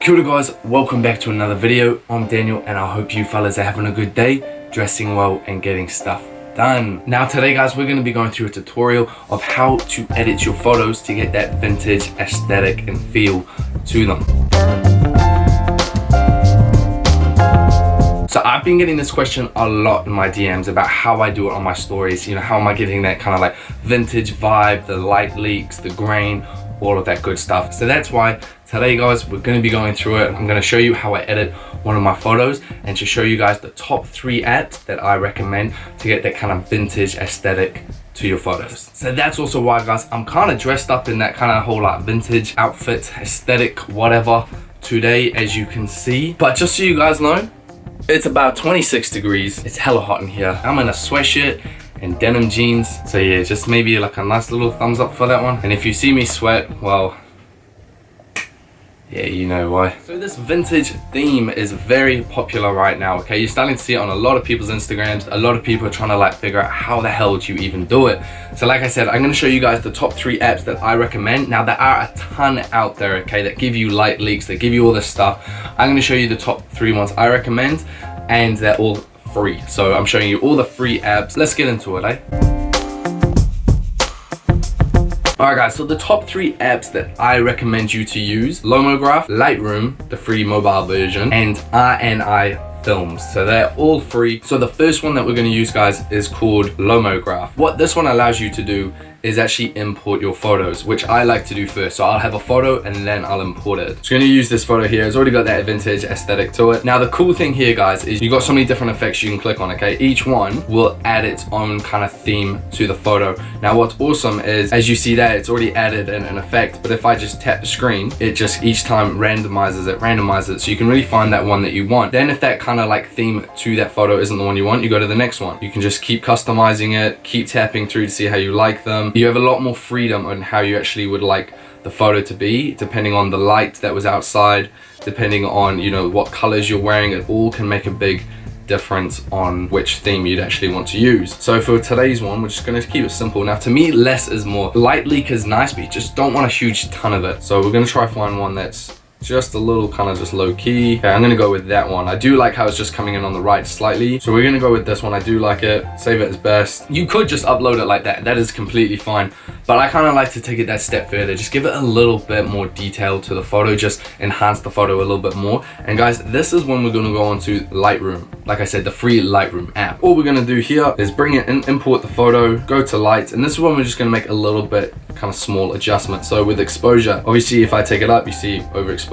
Kia ora guys, welcome back to another video. I'm Daniel and I hope you fellas are having a good day, dressing well and getting stuff done. Now today guys, we're going to be going through a tutorial of how to edit your photos to get that vintage aesthetic and feel to them. So I've been getting this question a lot in my DMs about how I do it on my stories. You know, how am I getting that kind of like vintage vibe, the light leaks, the grain, all of that good stuff. So that's why today guys, we're going to be going through it. I'm going to show you how I edit one of my photos and to show you guys the top 3 apps that I recommend to get that kind of vintage aesthetic to your photos. So that's also why guys, I'm kind of dressed up in that kind of whole like vintage outfit aesthetic, whatever, today, as you can see. But just so you guys know, it's about 26 degrees. It's hella hot in here. I'm in a sweatshirt and denim jeans. So yeah, just maybe like a nice little thumbs up for that one. And if you see me sweat, well, yeah, you know why. So this vintage theme is very popular right now, okay? You're starting to see it on a lot of people's Instagrams. A lot of people are trying to like figure out how the hell do you even do it. So like I said, I'm gonna show you guys the top 3 apps that I recommend. Now there are a ton out there, okay, that give you light leaks, that give you all this stuff. I'm gonna show you the top 3 ones I recommend, and they're all free. So I'm showing you all the free apps. Let's get into it, eh? Alright guys, so the top 3 apps that I recommend you to use: Lomograph, Lightroom, the free mobile version, and RNI Films. So they're all free. So the first one that we're going to use guys is called Lomograph. What this one allows you to do is actually import your photos, which I like to do first. So I'll have a photo and then I'll import it. So I'm going to use this photo here. It's already got that vintage aesthetic to it. Now the cool thing here guys is you've got so many different effects you can click on, okay? Each one will add its own kind of theme to the photo. Now what's awesome is, as you see that, it's already added an effect, but if I just tap the screen, it just each time randomizes it. So you can really find that one that you want. Then if that kind of like theme to that photo isn't the one you want, you go to the next one. You can just keep customizing it, keep tapping through to see how you like them. You have a lot more freedom on how you actually would like the photo to be, depending on the light that was outside, depending on, you know, what colors you're wearing. It all can make a big difference on which theme you'd actually want to use. So for today's one, we're just going to keep it simple. Now to me, less is more. Light leak is nice, but you just don't want a huge ton of it. So we're going to try find one that's just a little kind of just low key. Okay, I'm gonna go with that one. I do like how it's just coming in on the right slightly, so we're gonna go with this one. I do like it. Save it as best. You could just upload it like that. That is completely fine, but I kind of like to take it that step further. Just give it a little bit more detail to the photo, just enhance the photo a little bit more. And guys, this is when we're gonna go on to Lightroom. Like I said, the free Lightroom app. All we're gonna do here is bring it in, import the photo, go to light, and this is when we're just gonna make a little bit kind of small adjustment. So with exposure, obviously if I take it up, you see overexposed.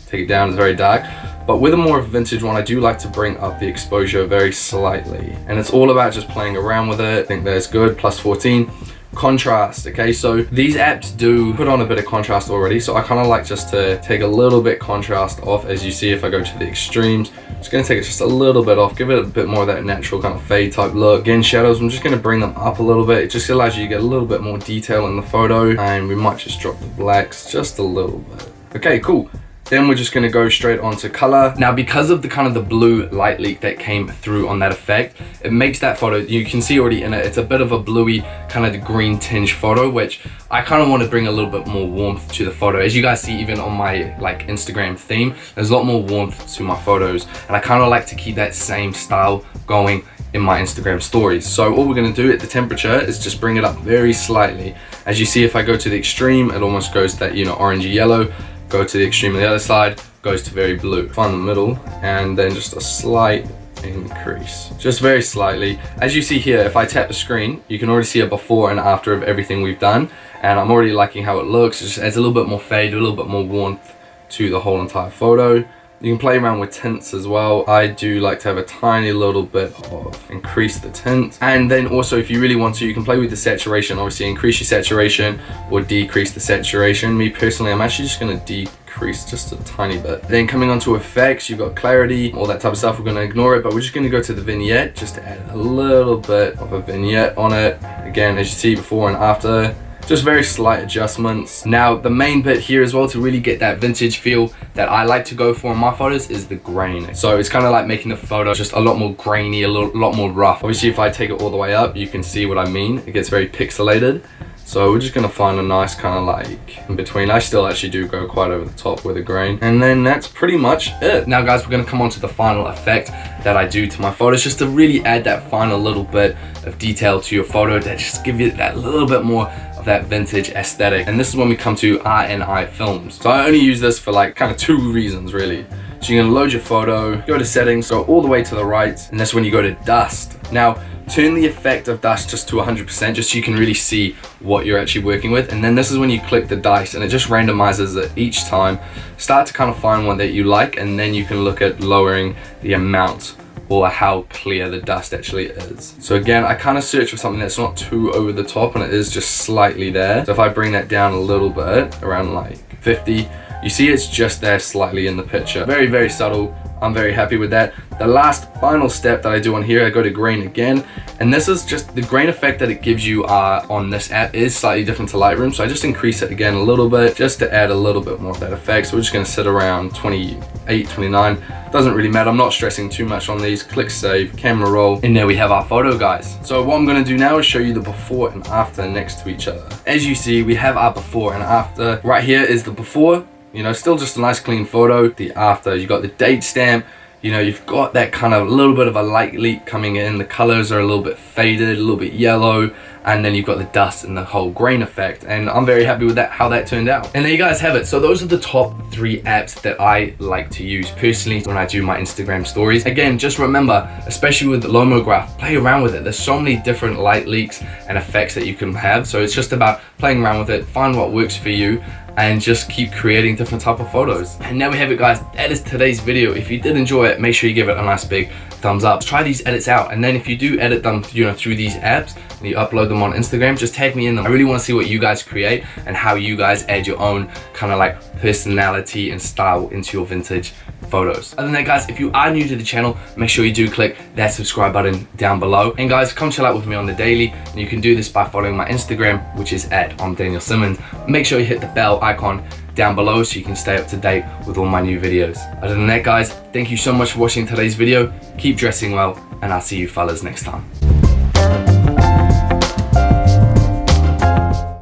Take it down, it's very dark. But with a more vintage one, I do like to bring up the exposure very slightly. And it's all about just playing around with it. I think that's good, plus 14. Contrast, okay, so these apps do put on a bit of contrast already, so I kind of like just to take a little bit contrast off. As you see, if I go to the extremes, I'm just going to take it just a little bit off, give it a bit more of that natural kind of fade type look. Again, shadows, I'm just going to bring them up a little bit. It just allows you to get a little bit more detail in the photo, and we might just drop the blacks just a little bit. Okay, cool. Then we're just going to go straight onto color. Now because of the kind of the blue light leak that came through on that effect, it makes that photo, you can see already in it, it's a bit of a bluey kind of the green tinge photo, which I kind of want to bring a little bit more warmth to the photo. As you guys see, even on my like Instagram theme, there's a lot more warmth to my photos, and I kind of like to keep that same style going in my Instagram stories. So all we're going to do at the temperature is just bring it up very slightly. As you see, if I go to the extreme, it almost goes that, you know, orangey yellow. Go to the extreme on the other side, goes to very blue. Find the middle, and then just a slight increase, just very slightly. As you see here, if I tap the screen, you can already see a before and after of everything we've done, and I'm already liking how it looks. It just adds a little bit more fade, a little bit more warmth to the whole entire photo. You can play around with tints as well. I do like to have a tiny little bit of increase the tint. And then also, if you really want to, you can play with the saturation. Obviously increase your saturation or decrease the saturation. Me personally, I'm actually just gonna decrease just a tiny bit. Then coming on to effects, you've got clarity, all that type of stuff. We're gonna ignore it, but we're just gonna go to the vignette just to add a little bit of a vignette on it. Again, as you see, before and after. Just very slight adjustments. Now the main bit here as well, to really get that vintage feel that I like to go for in my photos, is the grain. So it's kind of like making the photo just a lot more grainy, a lot more rough. Obviously if I take it all the way up, you can see what I mean. It gets very pixelated. So we're just gonna find a nice kind of like in between. I still actually do go quite over the top with a grain. And then that's pretty much it. Now guys, we're gonna come on to the final effect that I do to my photos, just to really add that final little bit of detail to your photo, that just give you that little bit more of that vintage aesthetic. And this is when we come to RNI films. So I only use this for like kind of 2 reasons really. So you're gonna load your photo, go to settings, go all the way to the right, and that's when you go to dust. Now, turn the effect of dust just to 100%, just so you can really see what you're actually working with. And then this is when you click the dice and it just randomizes it each time. Start to kind of find one that you like, and then you can look at lowering the amount or how clear the dust actually is. So again, I kind of search for something that's not too over the top and it is just slightly there. So if I bring that down a little bit, around like 50, you see it's just there slightly in the picture. Very, very subtle. I'm very happy with that. The last final step that I do on here, I go to grain again, and this is just the grain effect that it gives you on this app is slightly different to Lightroom, so I just increase it again a little bit just to add a little bit more of that effect. So we're just gonna sit around 28, 29. Doesn't really matter, I'm not stressing too much on these. Click save, camera roll, and there we have our photo, guys. So what I'm gonna do now is show you the before and after next to each other. As you see, we have our before and after. Right here is the before. You know, still just a nice clean photo. The after, you got the date stamp. You know, you've got that kind of little bit of a light leak coming in. The colors are a little bit faded, a little bit yellow, and then you've got the dust and the whole grain effect. And I'm very happy with that, how that turned out. And there you guys have it. So those are the top 3 apps that I like to use personally when I do my Instagram stories. Again, just remember, especially with Lomograph, play around with it. There's so many different light leaks and effects that you can have. So it's just about playing around with it, find what works for you, and just keep creating different type of photos. And there we have it, guys. That is today's video. If you did enjoy it, make sure you give it a nice big thumbs up. Try these edits out, and then if you do edit them, you know, through these apps and you upload them on Instagram, just tag me in them. I really want to see what you guys create and how you guys add your own kind of like personality and style into your vintage photos. Other than that, guys, if you are new to the channel, make sure you do click that subscribe button down below. And guys, come chill out with me on the daily, and you can do this by following my Instagram, which is @Daniel_Simmons. Make sure you hit the bell icon down below so you can stay up to date with all my new videos. Other than that, guys, thank you so much for watching today's video. Keep dressing well, and I'll see you fellas next time.